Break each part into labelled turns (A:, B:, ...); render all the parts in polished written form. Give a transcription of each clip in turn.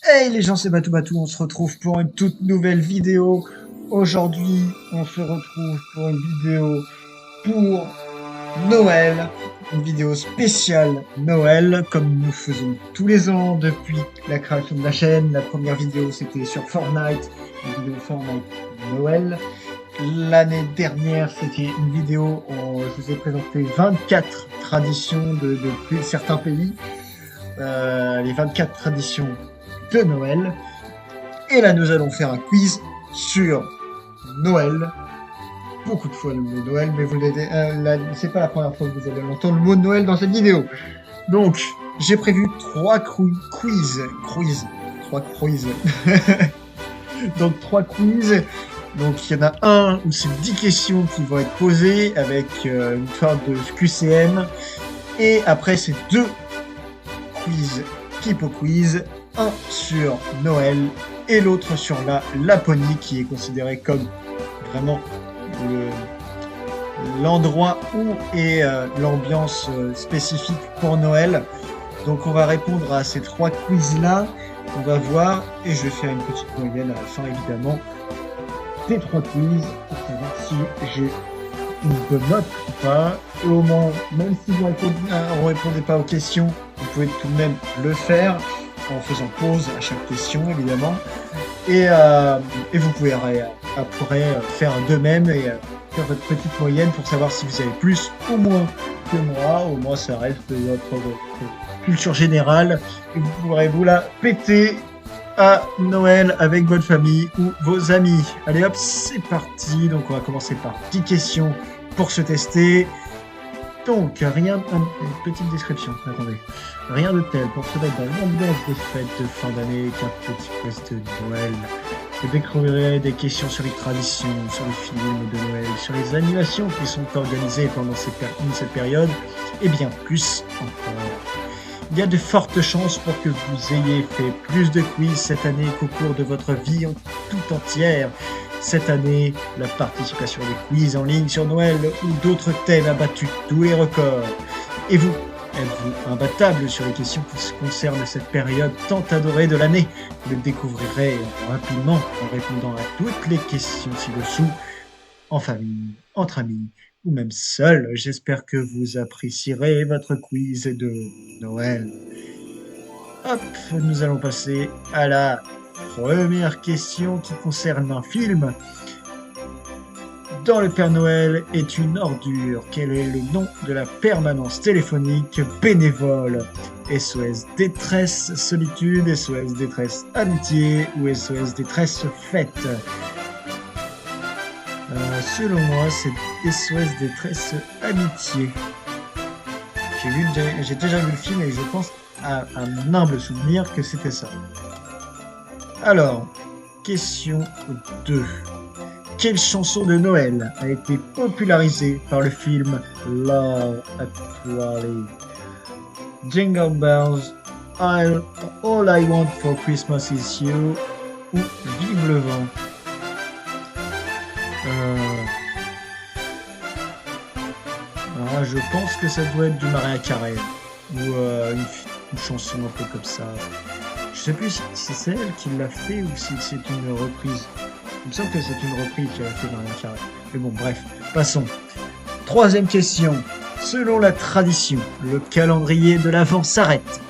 A: Hey les gens, c'est Batou Batou, on se retrouve pour une toute nouvelle vidéo. Aujourd'hui, on se retrouve pour une vidéo pour Noël, une vidéo spéciale Noël, comme nous faisons tous les ans depuis la création de la chaîne. La première vidéo, c'était sur Fortnite, une vidéo Fortnite Noël. L'année dernière, c'était une vidéo où je vous ai présenté 24 traditions de certains pays, les 24 traditions de Noël. Et là, nous allons faire un quiz sur Noël. Beaucoup de fois le mot Noël, mais c'est pas la première fois que vous allez entendre le mot Noël dans cette vidéo. Donc, j'ai prévu 3 quiz. Donc, 3 quiz. Donc, il y en a un où c'est 10 questions qui vont être posées avec une sorte de QCM. Et après, c'est 2 quiz, Pipo Quiz. Un sur Noël et l'autre sur la Laponie, qui est considérée comme vraiment l'endroit où est l'ambiance spécifique pour Noël. Donc on va répondre à ces 3 quiz-là, on va voir, et je vais faire une petite moyenne à la fin évidemment des 3 quiz pour savoir si j'ai une bonne note ou pas. Et au moins, même si vous ne répondez pas aux questions, vous pouvez tout de même le faire en faisant pause à chaque question évidemment, et vous pouvez après faire de même et faire votre petite moyenne pour savoir si vous avez plus ou moins que moi. Au moins ça reste votre culture générale et vous pourrez vous la péter à Noël avec votre famille ou vos amis. Allez hop, c'est parti. Donc on va commencer par 10 questions pour se tester. Donc, une petite description, attendez. Rien de tel pour se mettre dans l'ambiance des fêtes de fin d'année qu'un petit quiz de Noël. Vous découvrirez des questions sur les traditions, sur les films de Noël, sur les animations qui sont organisées pendant cette période, et bien plus encore. Il y a de fortes chances pour que vous ayez fait plus de quiz cette année qu'au cours de votre vie tout entière. Cette année, la participation des quiz en ligne sur Noël ou d'autres thèmes a battu tous les records. Et vous, êtes-vous imbattable sur les questions qui concernent cette période tant adorée de l'année? Vous le découvrirez rapidement en répondant à toutes les questions ci-dessous, en famille, entre amis ou même seul. J'espère que vous apprécierez votre quiz de Noël. Hop, nous allons passer à la première question qui concerne un film. Dans Le Père Noël est une ordure. Quel est le nom de la permanence téléphonique bénévole? SOS Détresse Solitude, SOS Détresse Amitié ou SOS Détresse Fête? Selon moi, c'est SOS Détresse Amitié. J'ai déjà vu le film et je pense à un humble souvenir que c'était ça. Alors, question 2. Quelle chanson de Noël a été popularisée par le film Love Actually? Jingle Bells, All I Want for Christmas is You ou Vive le vent? Alors, je pense que ça doit être du Mariah Carey ou une chanson un peu comme ça. Je sais plus si c'est elle qui l'a fait ou si c'est une reprise. Il me semble que c'est une reprise qui a fait Mariah Carey. Mais bon, bref, passons. Troisième question. Selon la tradition, le calendrier de l'Avent s'arrête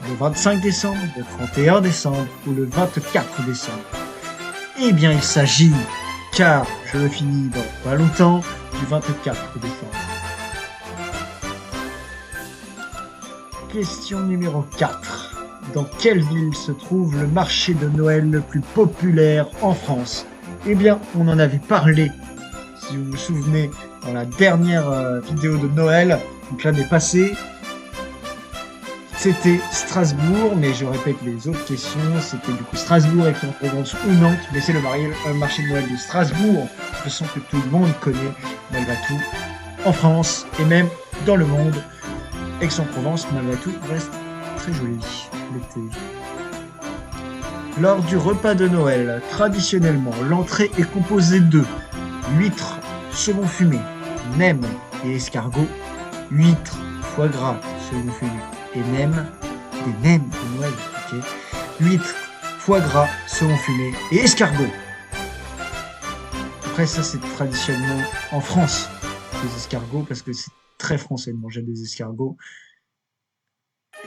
A: le 25 décembre, le 31 décembre ou le 24 décembre. Eh bien, il s'agit, car je le finis dans pas longtemps, du 24 décembre. Question numéro 4. Dans quelle ville se trouve le marché de Noël le plus populaire en France? Eh bien, on en avait parlé, si vous vous souvenez, dans la dernière vidéo de Noël, donc l'année passée. C'était Strasbourg, mais je répète les autres questions, c'était du coup Strasbourg, Aix-en-Provence ou Nantes, mais c'est le marché de Noël de Strasbourg. Je sens que tout le monde connaît malgré tout, en France et même dans le monde. Aix-en-Provence, malgré tout, reste très joli l'été. Lors du repas de Noël, traditionnellement, l'entrée est composée de huîtres, saumon fumé, nems et escargots, huîtres, foie gras, saumon fumé et nems, des nems de Noël, ok, huîtres, foie gras, saumon fumé et escargot. Après, ça, c'est traditionnellement en France, les escargots, parce que c'est très français de manger des escargots.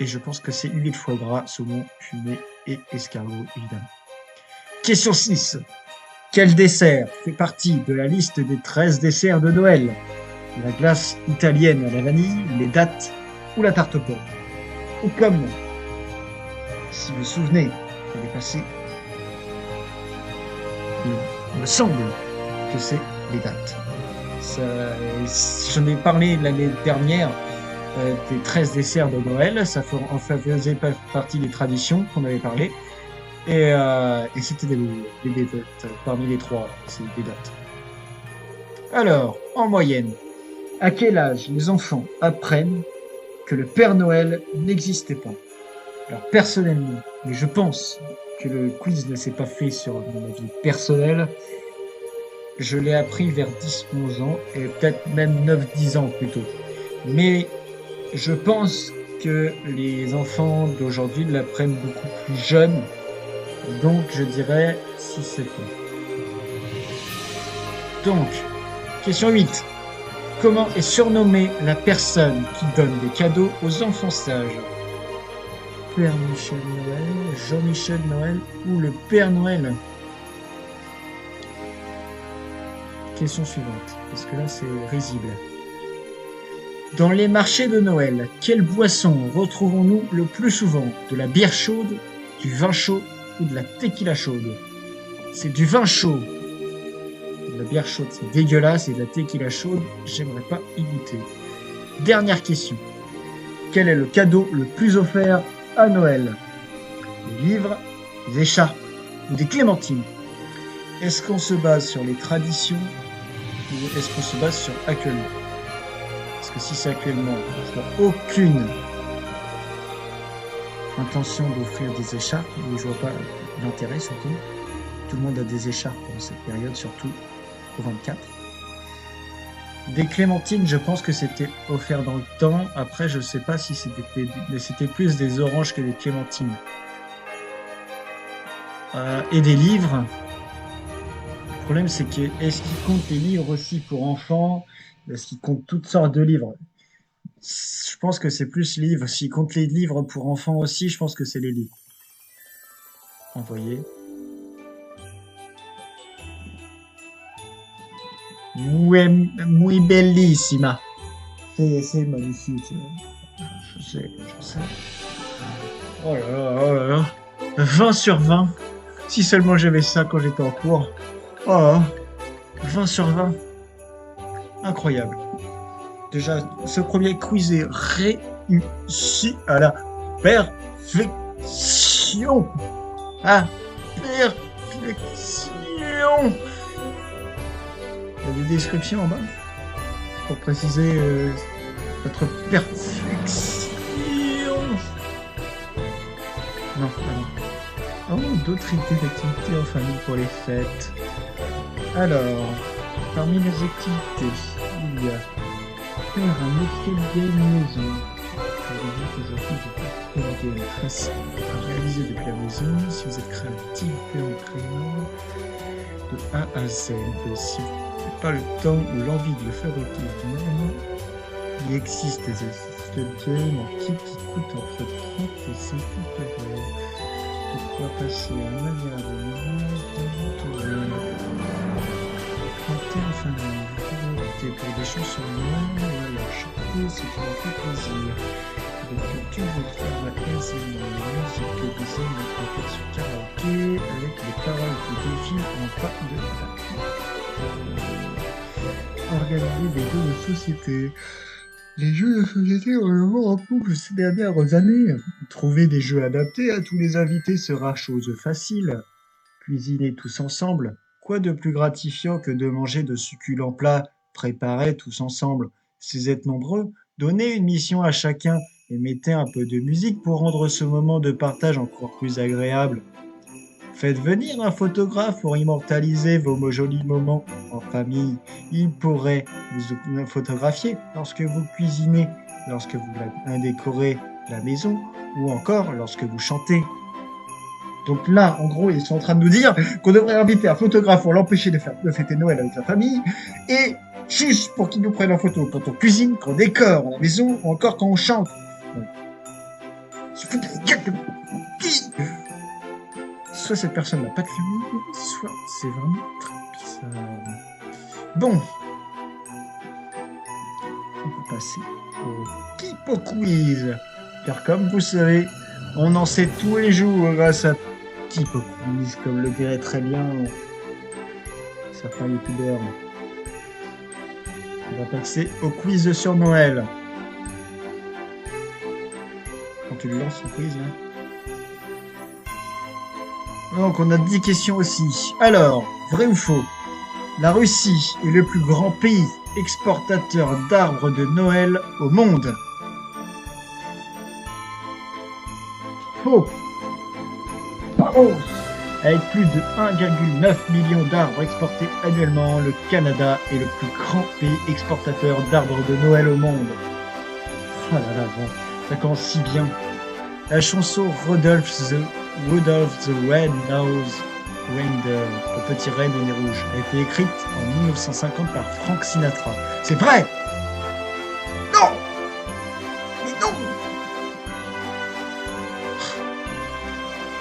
A: Et je pense que c'est huile de foie gras, saumon fumé et escargot, évidemment. Question 6. Quel dessert fait partie de la liste des 13 desserts de Noël? La glace italienne à la vanille, les dattes ou la tarte aux pommes? Ou comme, si vous vous souvenez, l'année passée, il me semble que c'est les dates. J'en ai parlé l'année dernière des 13 desserts de Noël, ça faisait partie des traditions qu'on avait parlé. Et c'était des dates. Parmi les trois, c'est des dates. Alors, en moyenne, à quel âge les enfants apprennent que le Père Noël n'existait pas? Alors, personnellement, mais je pense que le quiz ne s'est pas fait sur mon avis personnel, je l'ai appris vers 10-11 ans, et peut-être même 9-10 ans plutôt. Mais je pense que les enfants d'aujourd'hui l'apprennent beaucoup plus jeunes, donc je dirais 6-7 ans. Donc, question 8. Comment est surnommée la personne qui donne des cadeaux aux enfants sages? Père Michel Noël, Jean-Michel Noël ou le Père Noël? Question suivante, parce que là c'est risible. Dans les marchés de Noël, quelle boisson retrouvons-nous le plus souvent? De la bière chaude, du vin chaud ou de la tequila chaude? C'est du vin chaud. La bière chaude, c'est dégueulasse, et la tequila chaude, j'aimerais pas y goûter. Dernière question. Quel est le cadeau le plus offert à Noël? Des livres, des écharpes ou des clémentines? Est-ce qu'on se base sur les traditions ou est-ce qu'on se base sur actuellement? Parce que si c'est actuellement, je n'ai aucune intention d'offrir des écharpes, et je vois pas l'intérêt surtout. Tout le monde a des écharpes en cette période, surtout au 24. Des clémentines, je pense que c'était offert dans le temps. Après, je sais pas si c'était plus des oranges que des clémentines. Et des livres. Le problème, c'est que est-ce qu'ils comptent les livres aussi pour enfants? Est-ce qu'ils comptent toutes sortes de livres? Je pense que c'est plus livres. S'ils comptent les livres pour enfants aussi, je pense que c'est les livres. Envoyé. Muy bellissima. C'est magnifique. Je sais. Oh là là, oh là là. 20 sur 20. Si seulement j'avais ça quand j'étais en cours. Oh, 20 sur 20. Incroyable. Déjà, ce premier quiz est réussi à la perfection. À perfection. Il y a des descriptions en bas pour préciser votre perfection. Non, pardon. Oh, d'autres idées d'activités en famille pour les fêtes. Alors, parmi les activités, il y a faire un escape game maison. Facile à réaliser depuis la maison. Si vous êtes créatif, vous pouvez entraîner de A à Z. Si vous n'avez pas le temps ou l'envie de le fabriquer vous-même, il existe des escape games en kit qui coûtent entre 30 et 50 euros. Pourquoi passer un agréable moment dans votre planter en famille, vous pouvez opter pour des chansons noires ou alors chanter ce qui vous fait plaisir. Avec YouTube, votre frère va aisément la musique que vous aimez faire sur karaoké avec les paroles qui défilent en pas de organiser des jeux de société. Les jeux de société ont le vent en poupe ces dernières années. Trouver des jeux adaptés à tous les invités sera chose facile. Cuisiner tous ensemble, quoi de plus gratifiant que de manger de succulents plats préparés tous ensemble? Si vous êtes nombreux, donnez une mission à chacun et mettez un peu de musique pour rendre ce moment de partage encore plus agréable. Faites venir un photographe pour immortaliser vos jolis moments en famille. Il pourrait vous photographier lorsque vous cuisinez, lorsque vous décorez la maison ou encore lorsque vous chantez. Donc là, en gros, ils sont en train de nous dire qu'on devrait inviter un photographe pour l'empêcher de fêter Noël avec sa famille, et juste pour qu'il nous prenne en photo quand on cuisine, quand on décore à la maison, ou encore quand on chante. Donc, se fout de la gueule de qui. Soit cette personne n'a pas de famille, soit c'est vraiment très bizarre. Bon, on peut passer au Kipo Quiz. Car comme vous savez, on en sait tous les jours grâce à Kipo Quiz, comme le dirait très bien certains youtubeurs. On va passer au quiz sur Noël. Quand tu le lances, le quiz, là. Donc, on a 10 questions aussi. Alors, vrai ou faux? La Russie est le plus grand pays exportateur d'arbres de Noël au monde. Faux. Faux. Avec plus de 1,9 million d'arbres exportés annuellement, le Canada est le plus grand pays exportateur d'arbres de Noël au monde. Oh là là, bon, ça commence si bien. La chanson Rudolph the Red-Nosed Reindeer, le petit renne au nez rouge, a été écrite en 1950 par Frank Sinatra. C'est vrai! Non! Mais non!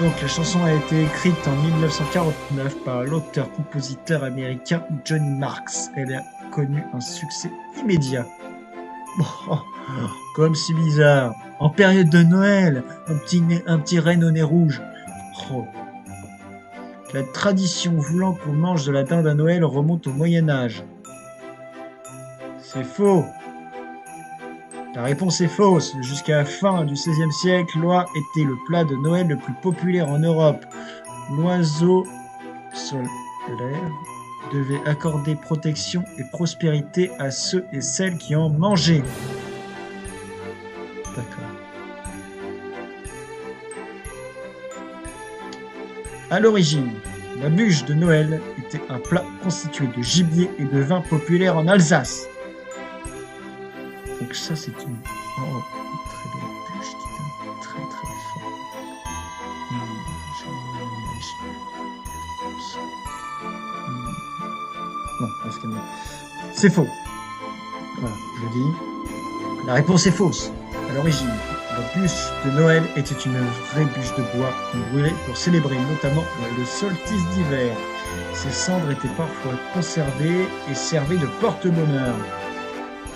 A: Donc la chanson a été écrite en 1949 par l'auteur-compositeur américain Johnny Marks. Elle a connu un succès immédiat. Oh, comme c'est bizarre. En période de Noël, un petit renne au nez rouge. Oh. La tradition voulant qu'on mange de la dinde à Noël remonte au Moyen-Âge. C'est faux. La réponse est fausse. Jusqu'à la fin du XVIe siècle, l'oie était le plat de Noël le plus populaire en Europe. L'oiseau solaire devait accorder protection et prospérité à ceux et celles qui en mangeaient. D'accord. À l'origine, la bûche de Noël était un plat constitué de gibier et de vin populaire en Alsace. Donc ça, c'est une très belle bûche qui est très très fort. Non, parce que non. C'est faux. Voilà, je le dis. La réponse est fausse. À l'origine, la bûche de Noël était une vraie bûche de bois qu'on brûlait pour célébrer notamment le solstice d'hiver. Ses cendres étaient parfois conservées et servaient de porte-bonheur.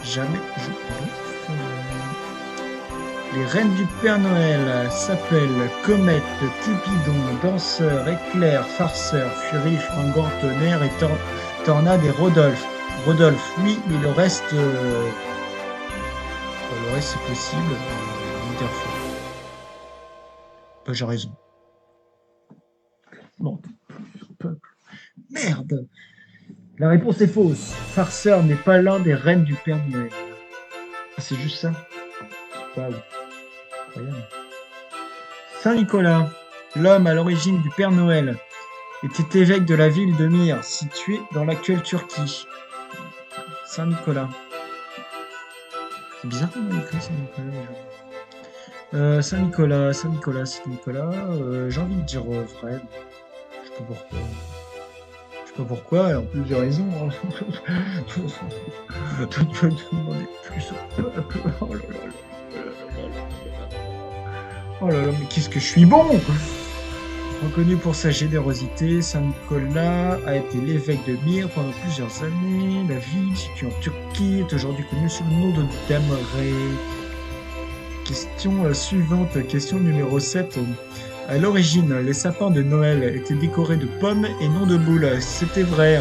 A: Jamais je bouffe. Les reines du Père Noël s'appellent Comète, Cupidon, Danseur, Éclair, Farceur, Furie, Fringant, Tonnerre et Tornade et Rodolphe. Rodolphe, oui, mais le reste c'est possible. Dire faux. Bah, j'ai raison. Bon, merde. La réponse est fausse. Farceur n'est pas l'un des reines du Père Noël. Ah, c'est juste ça. Waouh. Incroyable. Saint-Nicolas, l'homme à l'origine du Père Noël, était évêque de la ville de Myre, située dans l'actuelle Turquie. Saint-Nicolas. C'est bizarre comment on écrit Saint-Nicolas. Saint-Nicolas. J'ai envie de dire vrai. Je sais pas pourquoi. Pourquoi, et en plus j'ai raison. Tu peux me demander plus au peuple. Oh là là, mais qu'est-ce que je suis bon! Reconnu pour sa générosité, Saint-Nicolas a été l'évêque de Myre pendant plusieurs années. La ville, située en Turquie, est aujourd'hui connue sous le nom de Damré. Question suivante, question numéro 7. À l'origine, les sapins de Noël étaient décorés de pommes et non de boules. C'était vrai.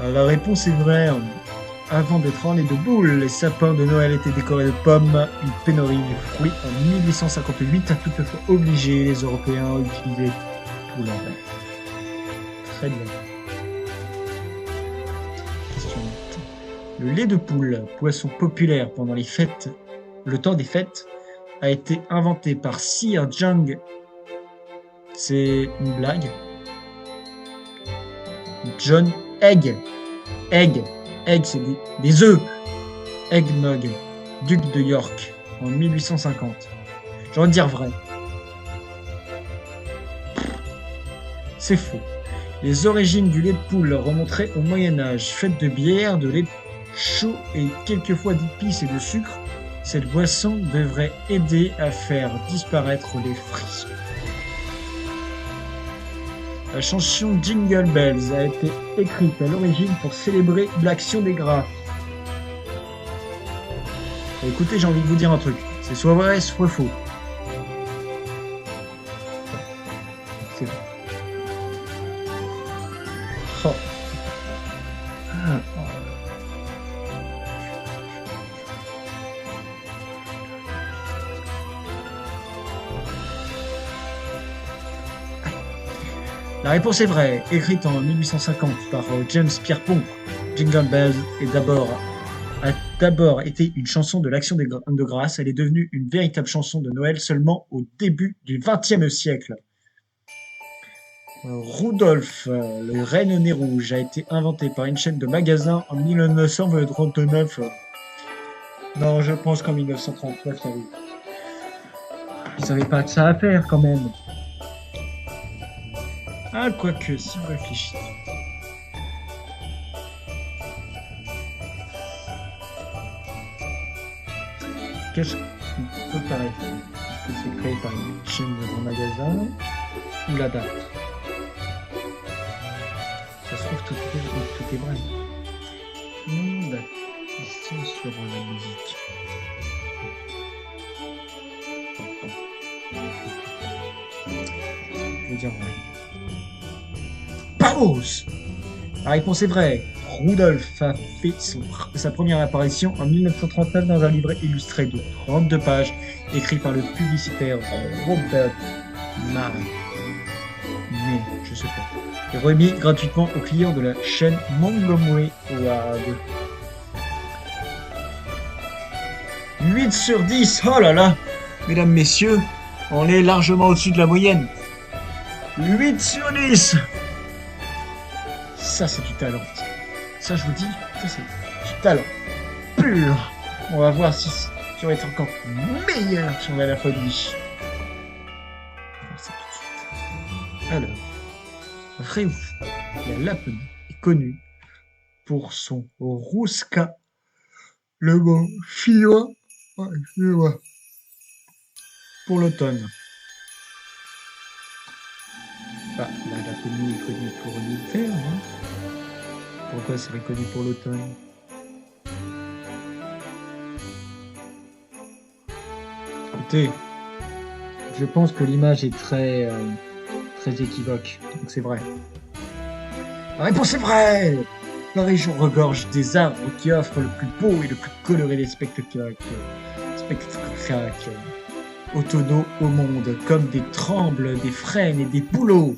A: La réponse est vraie. Avant d'être ornés de boules, les sapins de Noël étaient décorés de pommes. Une pénurie de fruits en 1858 a toutefois obligé les Européens à utiliser tout l'envers. Très bien. Question 8. Le lait de poule, poisson populaire pendant les fêtes, le temps des fêtes, a été inventé par Sir Jung. C'est une blague. John Egg. Egg, c'est des œufs. Eggnog, duc de York, en 1850. J'ai envie de dire vrai. C'est faux. Les origines du lait de poule remonteraient au Moyen-Âge. Faite de bière, de lait chaud et quelquefois d'épices et de sucre, cette boisson devrait aider à faire disparaître les frissons. La chanson Jingle Bells a été écrite à l'origine pour célébrer l'action des grâces. Écoutez, j'ai envie de vous dire un truc. C'est soit vrai, soit faux. C'est vrai. Oh. La réponse est vraie. Écrite en 1850 par James Pierpont, Jingle Bells a d'abord été une chanson de l'Action de grâce. Elle est devenue une véritable chanson de Noël seulement au début du XXe siècle. Rudolph, le renne au nez rouge, a été inventé par une chaîne de magasins en 1939. Non, je pense qu'en 1939, ils savaient pas de ça à faire quand même. Ah, quoique, si vous réfléchissez. Qu'est-ce qui peut paraître? Est-ce que c'est créé par une chaîne de grands magasins ou la date? Ça se trouve, tout est vrai. Non, date. Question sur la musique. Je veux dire vrai. Pamos! La réponse est vraie. Rudolph a fait sa première apparition en 1939 dans un livret illustré de 32 pages, écrit par le publicitaire Robert Marr. Mais, je sais pas. Et remis gratuitement aux clients de la chaîne Montgomery Ward. 8 sur 10, oh là là! Mesdames, messieurs, on est largement au-dessus de la moyenne. 8 sur 10! Ça, c'est du talent. Ça, je vous dis, ça, c'est du talent pur. On va voir si tu vas être encore meilleur sur la Laponie. On va voir ça tout de suite. Alors, vrai ou faux, la Laponie est connue pour son rouska, le mot finnois, pour l'automne. Bah, la Laponie est connue pour l'hiver, hein. Pourquoi serait connu pour l'automne? Écoutez, je pense que l'image est très équivoque, donc c'est vrai. La réponse est vraie! La région regorge des arbres qui offrent le plus beau et le plus coloré des spectacles automnaux au monde, comme des trembles, des frênes et des bouleaux,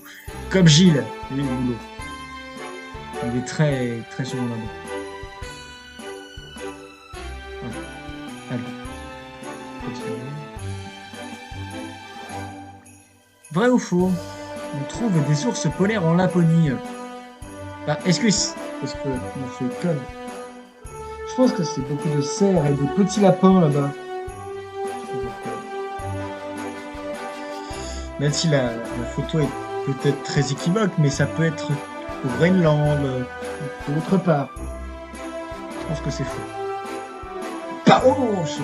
A: comme Gilles, les bouleaux. Il est très, très souvent là-bas. Voilà. Allez. Continuez. Vrai ou faux? On trouve des ours polaires en Laponie. Bah, est-ce que dans ce club, je pense que c'est beaucoup de cerfs et de petits lapins là-bas. Même si la photo est peut-être très équivoque, mais ça peut être au Groenland, d'autre part. Je pense que c'est faux. Pas ours!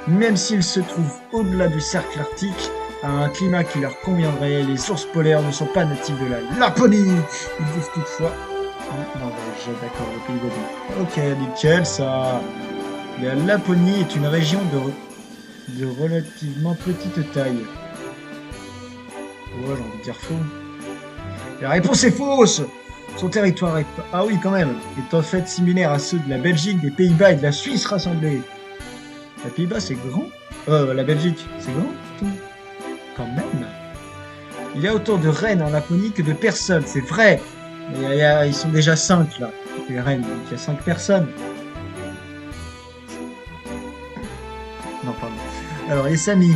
A: Même s'ils se trouvent au-delà du cercle arctique, à un climat qui leur conviendrait, les ours polaires ne sont pas natifs de la Laponie. Ils disent toutefois... Non, j'ai d'accord, le pays voisin. Ok, nickel, ça. La Laponie est une région de relativement petite taille. Ouais, j'ai envie de dire faux. La réponse est fausse! Son territoire est... Ah oui, quand même, est en fait similaire à ceux de la Belgique, des Pays-Bas et de la Suisse rassemblés. Les Pays-Bas, c'est grand? La Belgique, c'est grand? Quand même. Il y a autant de rennes en Laponie que de personnes, c'est vrai. Mais ils sont déjà 5 là, les rennes, donc il y a 5 personnes. Non, pardon. Alors, les Samis.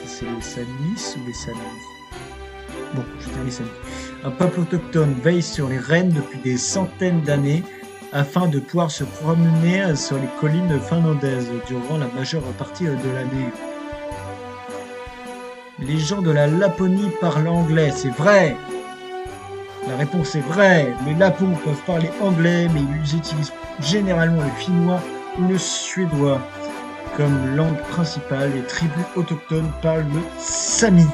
A: C'est les Samis ou les Samis? Bon, je vais dire les Samis. Un peuple autochtone veille sur les rennes depuis des centaines d'années afin de pouvoir se promener sur les collines finlandaises durant la majeure partie de l'année. Les gens de la Laponie parlent anglais, c'est vrai. La réponse est vraie. Les Lapons peuvent parler anglais, mais ils utilisent généralement le finnois ou le suédois comme langue principale. Les tribus autochtones parlent le sami.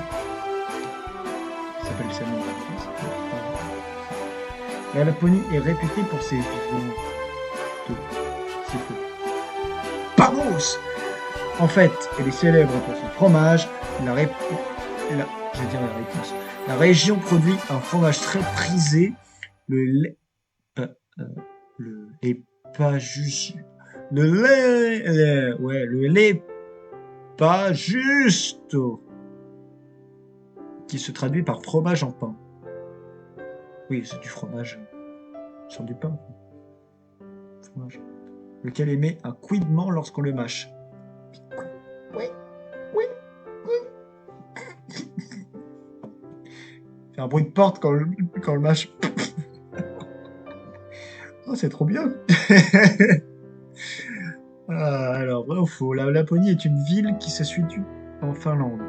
A: Ça s'appelle sami. La Laponie est réputée pour ses viandes. C'est faux. Vamos! En fait, elle est célèbre pour son fromage. Je vais dire la réponse. La région produit un fromage très prisé, le lait, le lait pas juste, le lait pas juste, qui se traduit par fromage en pain. Oui, c'est du fromage sur du pain. Fromage. Lequel émet un couinement lorsqu'on le mâche. Oui, oui, oui. Fait un bruit de porte quand le mâche. Oh, c'est trop bien. Alors, vrai ou faux, la Laponie est une ville qui se situe en Finlande.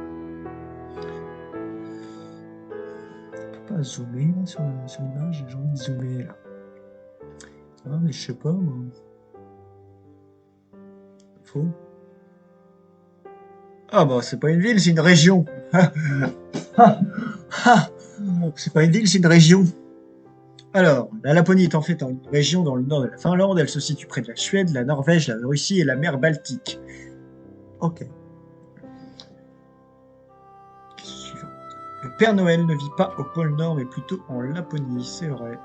A: On peut pas zoomer là, sur l'image, j'ai envie de zoomer là. Ah, mais je sais pas moi. Faux. Ah bah c'est pas une ville, c'est une région. C'est pas une ville, c'est une région. Alors, la Laponie est en fait une région dans le nord de la Finlande. Elle se situe près de la Suède, la Norvège, la Russie et la mer Baltique. Ok. Question suivante. Le Père Noël ne vit pas au pôle Nord, mais plutôt en Laponie, c'est vrai.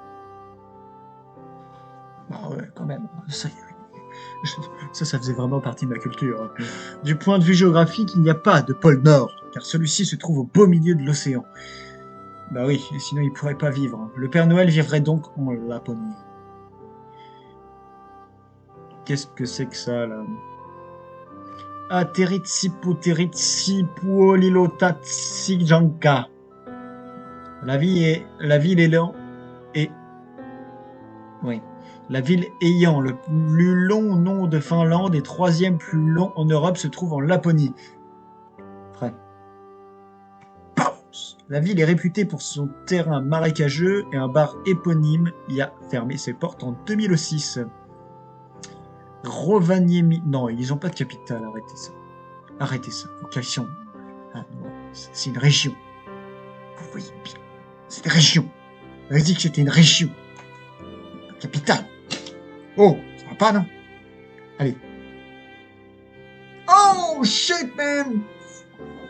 A: Ah ouais, quand même. Ça faisait vraiment partie de ma culture. Du point de vue géographique, il n'y a pas de pôle Nord, car celui-ci se trouve au beau milieu de l'océan. Bah oui, sinon il pourrait pas vivre. Le Père Noël vivrait donc en Laponie. Qu'est-ce que c'est que ça, là? Ah, Teritsipuolilotatsijanka. La ville est lent et... Oui. La ville ayant le plus long nom de Finlande et troisième plus long en Europe se trouve en Laponie. Vrai. La ville est réputée pour son terrain marécageux et un bar éponyme y a fermé ses portes en 2006. Rovaniemi... Non, ils n'ont pas de capitale, arrêtez ça. Arrêtez ça. Vocation. Ah, c'est une région. Vous voyez bien. C'est une région. On a dit que c'était une région. Pas de capitale. Oh, ça va pas, non? Allez. Oh, shit, man!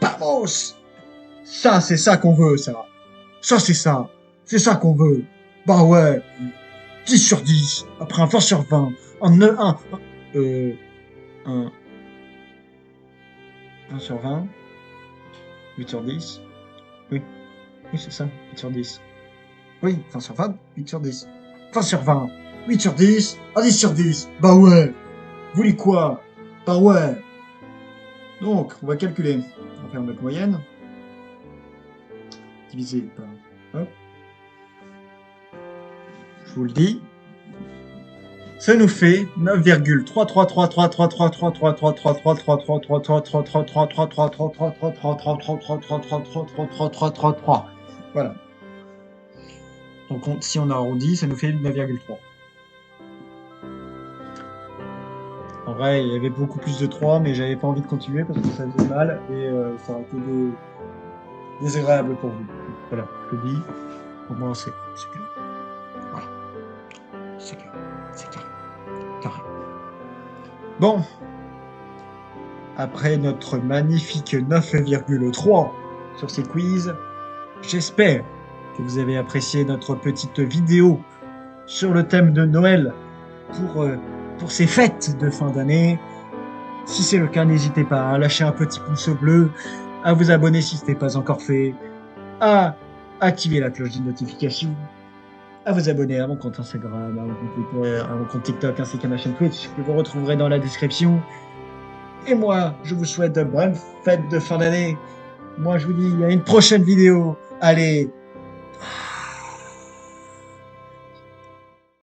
A: Vamos! Ça, c'est ça qu'on veut, ça. Ça, c'est ça. C'est ça qu'on veut. Bah ouais. 10 sur 10. Après un 20 sur 20. Un 1 sur 20. 8 sur 10. Oui. Oui, c'est ça. 8 sur 10. Oui, 20 sur 20. 8 sur 10. 20 sur 20. 8 sur 10. 10 sur 10. Bah ouais. Vous voulez quoi? Bah ouais. Donc, on va calculer. On va faire notre moyenne. Divisé par... Hop. Je vous le dis. Ça nous fait 9,33333333333333333333333333333333333333333333333333333333333333333333333333333333333333333333333333333333333333333333333333333333333. Voilà. Donc si on arrondit, ça nous fait 9,3. En vrai, il y avait beaucoup plus de 3, mais j'avais pas envie de continuer parce que ça faisait mal et ça aurait été désagréable pour vous. Voilà, je le dis. Au moins c'est clair. Voilà. C'est clair. C'est carré. Carré. Bon. Après notre magnifique 9,3 sur ces quiz, j'espère que vous avez apprécié notre petite vidéo sur le thème de Noël pour ces fêtes de fin d'année. Si c'est le cas, n'hésitez pas à lâcher un petit pouce bleu, à vous abonner si ce n'est pas encore fait, à activer la cloche de notification, à vous abonner à mon compte Instagram, à mon compte Twitter, à mon compte TikTok ainsi qu'à ma chaîne Twitch que vous retrouverez dans la description. Et moi, je vous souhaite de bonnes fêtes de fin d'année. Moi, je vous dis à une prochaine vidéo. Allez.